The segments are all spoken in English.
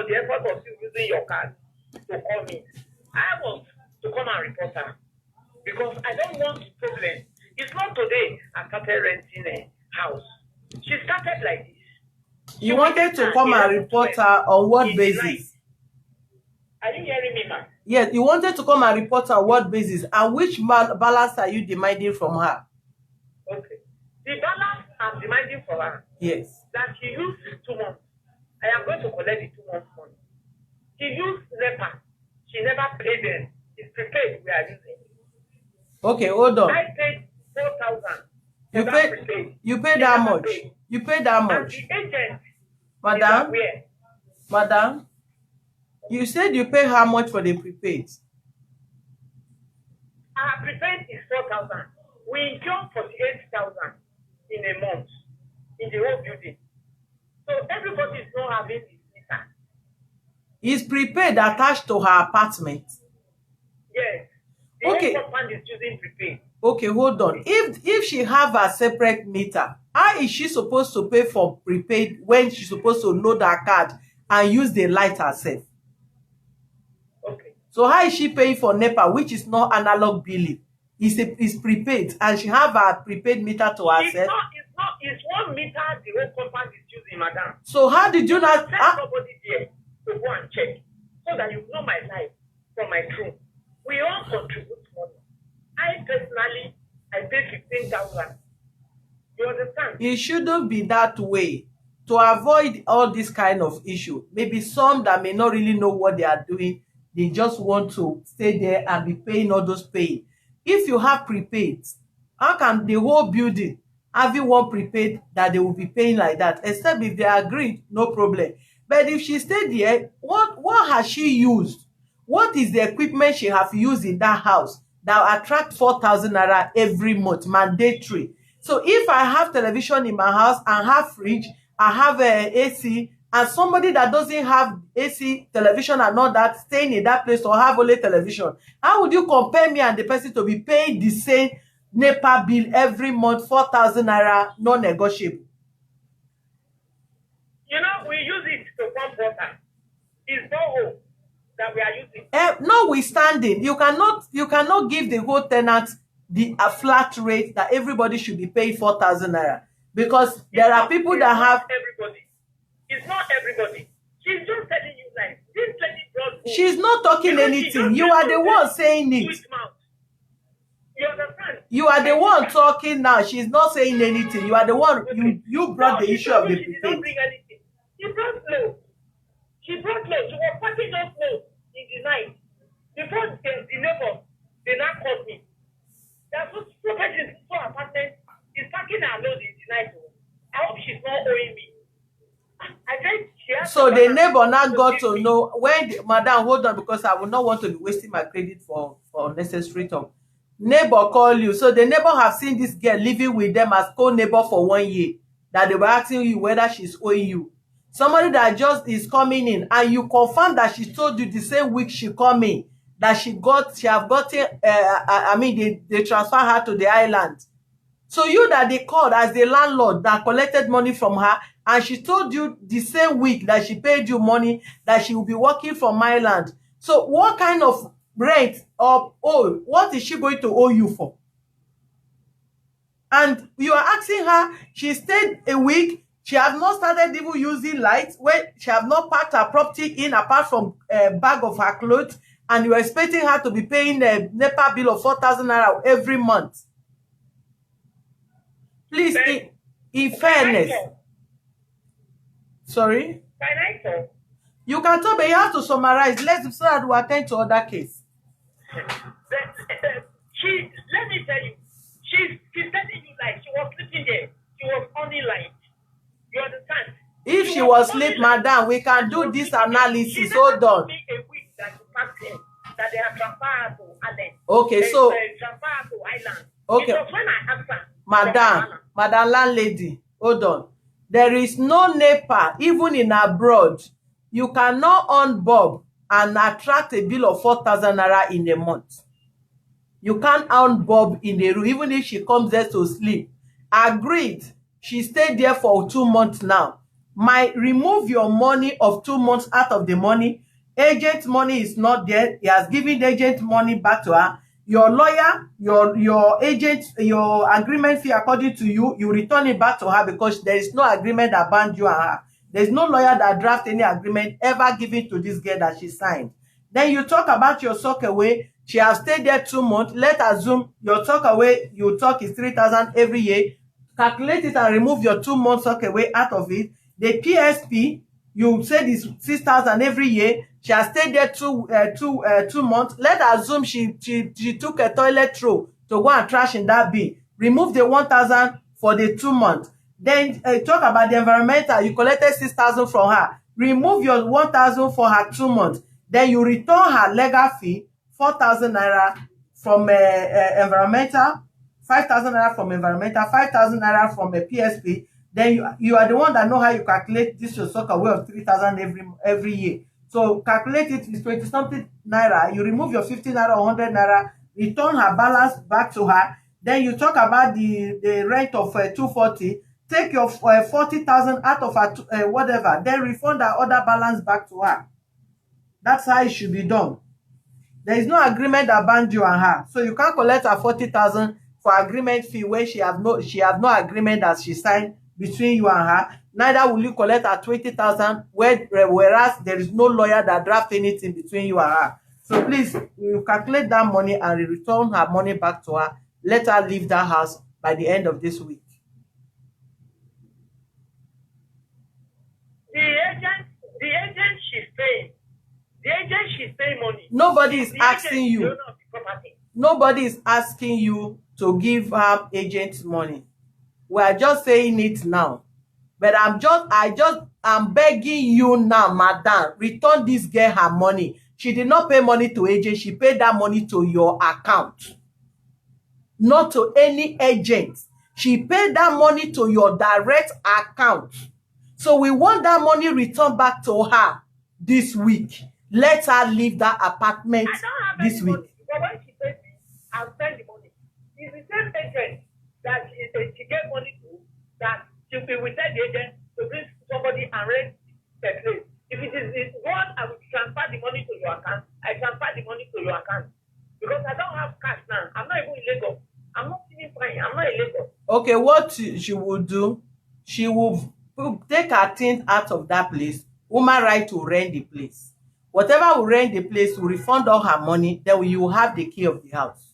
the effort of you using your card to call me. I was to come and report her because I don't want problem. It's not today I started renting a house. She started like this. You wanted to come and report her on what basis? Are you hearing me, ma'am? Yes, you wanted to come and report her on what basis? And which balance are you demanding from her? Okay. The balance I'm demanding for her. Yes. That she used 2 months. I am going to collect the 2 months money. She used NEPA. She never paid them. It's prepaid we are using. Okay, hold on. I paid 4,000. You paid how much? You paid how much? And the agent, Madam, you said you pay how much for the prepaid? Our prepaid is 4,000. We incur 48,000 in a month in the whole building. So everybody is not having this meter. Is prepaid attached to her apartment? Yes. The okay. whole compound is using prepaid. Okay, hold on. If she have a separate meter, how is she supposed to pay for prepaid when she's supposed to load her card and use the light herself? Okay. So how is she paying for NEPA, which is not analog billing? It's prepaid, and she have a prepaid meter to herself. It's 1 meter the whole compound is using, madam. So how did you not send somebody there to go and check so that you know my life from my room? We all contribute money. I personally, I pay 15,000. You understand? It shouldn't be that way. To avoid all this kind of issue, maybe some that may not really know what they are doing, they just want to stay there and be paying all those paying. If you have prepaid, how can the whole building having one prepaid that they will be paying like that? Except if they agreed, no problem. But if she stayed there, what has she used? What is the equipment she have used in that house that attract 4,000 naira every month, mandatory? So if I have television in my house and have fridge, I have a AC, and somebody that doesn't have AC, television and all that, staying in that place or have only television, how would you compare me and the person to be paying the same NEPA bill every month, 4,000 naira, non-negotiable? You know, we use it to pump water. It's no hope that we are using. Notwithstanding, you cannot give the whole tenant a flat rate that everybody should be paying 4,000 naira, because there are people that have. Everybody. It's not everybody. She's just telling you like this lady brought. She's not talking anything. You are the one saying it. You understand? You are the one talking now. She's not saying anything. You are the one. You brought the issue of the prepaid. She did not bring anything. She brought clothes. She was packing those clothes in the night. Before the neighbor, they now called me. That's what person so apartment is packing her load in the night. I hope she's not owing me. I think she has. So the neighbor now got to know when madam, hold on, because I will not want to be wasting my credit for unnecessary talk. Neighbor call you. So the neighbor have seen this girl living with them as co-neighbor for 1 year, that they were asking you whether she's owing you. Somebody that just is coming in, and you confirm that she told you the same week she come in that she have gotten they transfer her to the island. So you that they called as the landlord that collected money from her, and she told you the same week that she paid you money that she will be working from island. So what kind of rent or what is she going to owe you for? And you are asking her, she stayed a week, she has not started even using lights, when she have not packed her property in apart from a bag of her clothes, and you are expecting her to be paying a NEPA bill of 4,000 naira every month. Please, in fairness. Sorry? You can talk, but you have to summarize. So that we attend to other case. Let me tell you, she's telling you like she was sleeping there. She was only light. You understand? If she was asleep, madam, we can do this analysis. Hold on. A week that she passed in, that they have transferred to island. Okay, so transferred to island. Okay. It was when I asked her. Madam landlady, hold on. There is no NEPA, even in abroad. You cannot on bulb and attract a bill of 4,000 naira in a month. You can't on bulb in the room, even if she comes there to sleep. Agreed. She stayed there for 2 months now. might remove your money of 2 months out of the money. Agent money is not there. He has given the agent money back to her. Your lawyer, your agent, your agreement fee according to you, you return it back to her because there is no agreement that bound you and her. There is no lawyer that draft any agreement ever given to this girl that she signed. Then you talk about your sock away. She has stayed there 2 months. Let's assume your sock away, you talk is 3,000 every year. Calculate it and remove your 2 months sock away out of it. The PSP, you said is 6,000 every year. She has stayed there 2 months. Let's assume she took a toilet roll to go and trash in that bin. Remove the 1,000 for the 2 months. Then talk about the environmental. You collected 6,000 from her. Remove your 1,000 for her 2 months. Then you return her legal fee, 4,000 naira from environmental, 5,000 naira from environmental, 5,000 naira from a PSP. Then you are the one that know how you calculate this your soccer way of 3,000 every year. So calculate it is 20 something naira. You remove your 50 naira or 100 naira, return her balance back to her. Then you talk about the rent of 240. Take your 40,000 out of her whatever. Then refund her other balance back to her. That's how it should be done. There is no agreement that bound you and her, so you can't collect her 40,000 for agreement fee when she have no agreement that she signed between you and her. Neither will you collect her 20,000 whereas there is no lawyer that draft anything between you and her. So please, you calculate that money and return her money back to her. Let her leave that house by the end of this week. The agent she's paying. The agent she's paying money. Nobody is asking you. Nobody is asking you to give her agent money. We are just saying it now. But I'm begging you now, madam, return this girl her money. She did not pay money to agent. She paid that money to your account, not to any agent. She paid that money to your direct account. So we want that money returned back to her this week. Let her leave that apartment this week. Money, but when she pays me, I'll spend the money. It's the same agent that she gave money to, that she will tell the agent to bring somebody and rent the place. If it is one, I will transfer the money to your account. I transfer the money to your account. Because I don't have cash now. I'm not even in Lagos. I'm not feeling fine. I'm not in Lagos. Okay, what she will do, she will take her things out of that place. Woman right to rent the place. Whatever will rent the place will refund all her money. Then you will have the key of the house.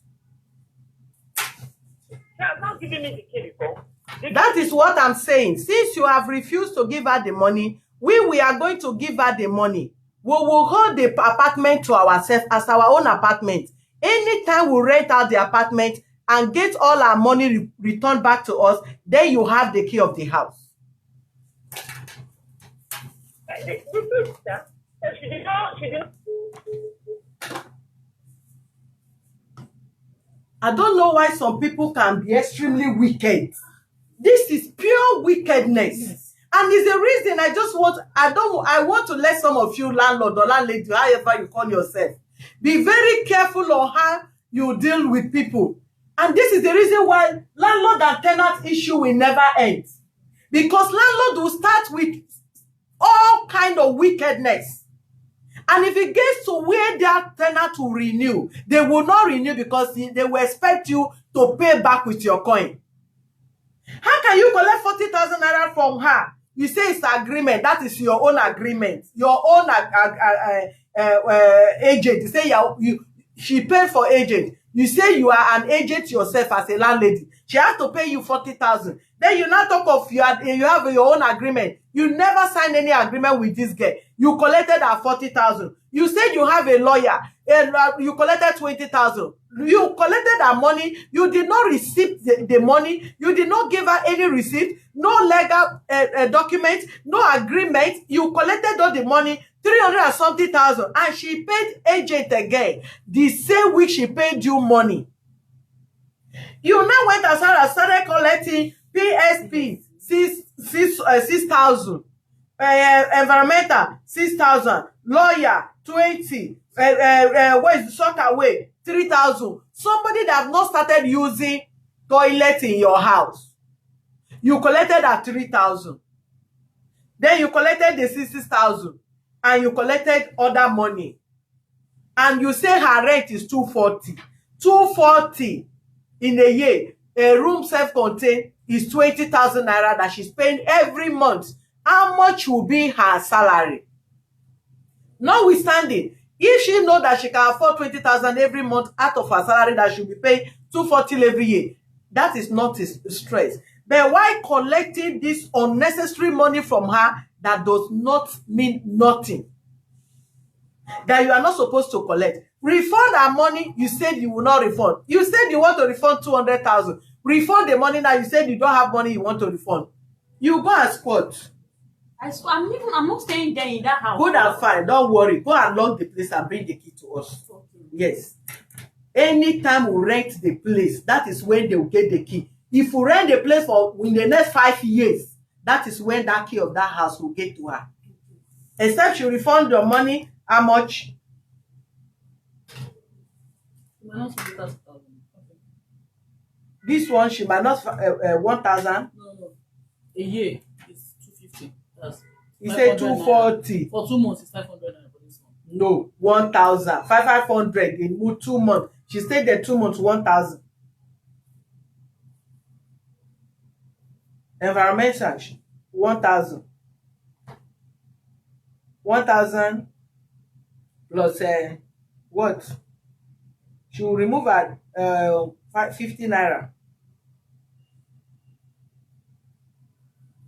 She has not given me the key before. That is what I'm saying. Since you have refused to give her the money, we are going to give her the money. We will hold the apartment to ourselves as our own apartment. Anytime we rent out the apartment and get all our money returned back to us, then you have the key of the house. She did not. I don't know why some people can be extremely wicked. This is pure wickedness. Yes. And it's the reason I want to let some of you landlord or landlady, however you call yourself, be very careful on how you deal with people. And this is the reason why landlord and tenant issue will never end. Because landlord will start with all kind of wickedness. And if it gets to where their tenant will renew, they will not renew because they will expect you to pay back with your coin. How can you collect 40,000 naira from her? You say it's agreement. That is your own agreement. Your own agent. You say she paid for agent. You say you are an agent yourself as a landlady. She has to pay you 40,000. Then you now talk of you have your own agreement. You never signed any agreement with this girl. You collected her 40,000. You said you have a lawyer. You collected 20,000. You collected her money. You did not receive the money. You did not give her any receipt. No legal document. No agreement. You collected all the money. 300 and something thousand. And she paid agent again. The same week she paid you money. You now went as far as started collecting PSP 6,000, environmental 6,000, lawyer 20, what is the soccer away 3,000. Somebody that have not started using toilet in your house, you collected at 3,000. Then you collected the 60,000 and you collected other money. And you say her rent is 240. 240 in a year. A room self-contained is 20,000 naira that she's paying every month. How much will be her salary? Notwithstanding, if she know that she can afford 20,000 every month out of her salary, that she'll be paying 240 every year, that is not stress. But why collecting this unnecessary money from her that does not mean nothing, that you are not supposed to collect? Refund her money. You said you will not refund. You said you want to refund 200,000. Refund the money. Now you said you don't have money you want to refund. You go and squat. I'm not staying there in that house. Good and fine. Don't worry. Go and lock the place and bring the key to us. Okay. Yes. Anytime we rent the place, that is when they will get the key. If we rent the place for in the next 5 years, that is when that key of that house will get to her. Except she refund your money. How much? This one she might not 1,000. No. A year is 250. You say 240. For 2 months, it's 500 naira for this one. No, 1,000. 500 in 2 months. She stayed there 2 months, 1,000. Environment search, 1,000. 1,000 plus what? She will remove her 50 naira.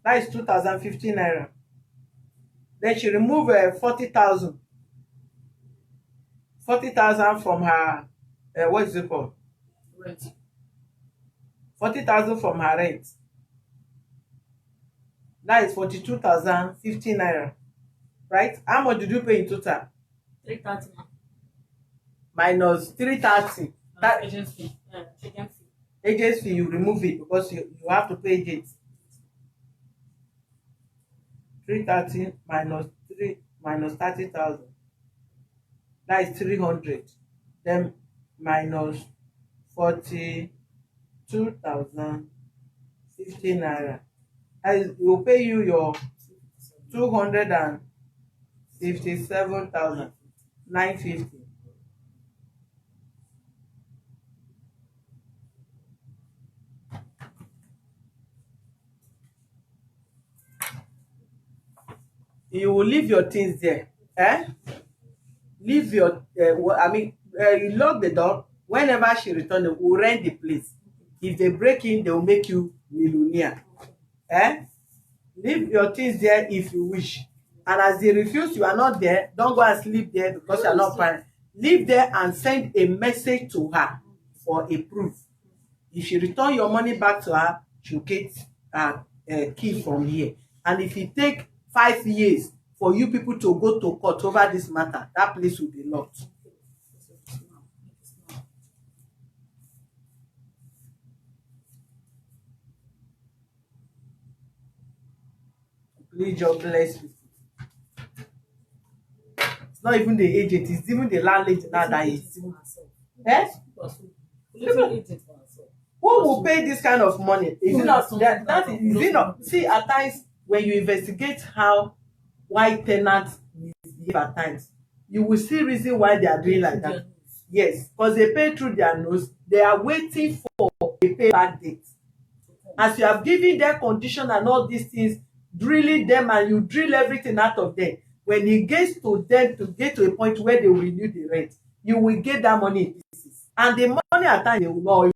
That is 2,050 naira. Then she remove 40,000. 40,000 from her what is it called? Rent. 40,000 from her rent. That is 42,050 naira. Right? How much did you pay in total? 330. Minus 330. That agency fee. Agency fee, you remove it because you have to pay agents. 330 minus 30,000. That is 300. Then minus 42,050 naira. It will pay you your 257,950. You will leave your things there. Leave your you lock the door. Whenever she returns, we will rent the place. If they break in, they will make you millionaire. Leave your things there if you wish. And as they refuse, you are not there, don't go and sleep there because you are not fine. Leave there and send a message to her for a proof. If she return your money back to her, she'll get a key from here. And if it take 5 years for you people to go to court over this matter, that place will be locked. Please just bless people. It's not even the agent, it's even the landlady now that is. Who will pay this kind of money? Is it not that is it not? See, at times when you investigate why tenants misbehave at times, you will see reason why they are doing like that. Yes, because they pay through their nose. They are waiting for a payback date. As you have given their condition and all these things, drilling them, and you drill everything out of them. When it gets to them to get to a point where they will renew the rent, you will get that money in pieces. And the money at times they will not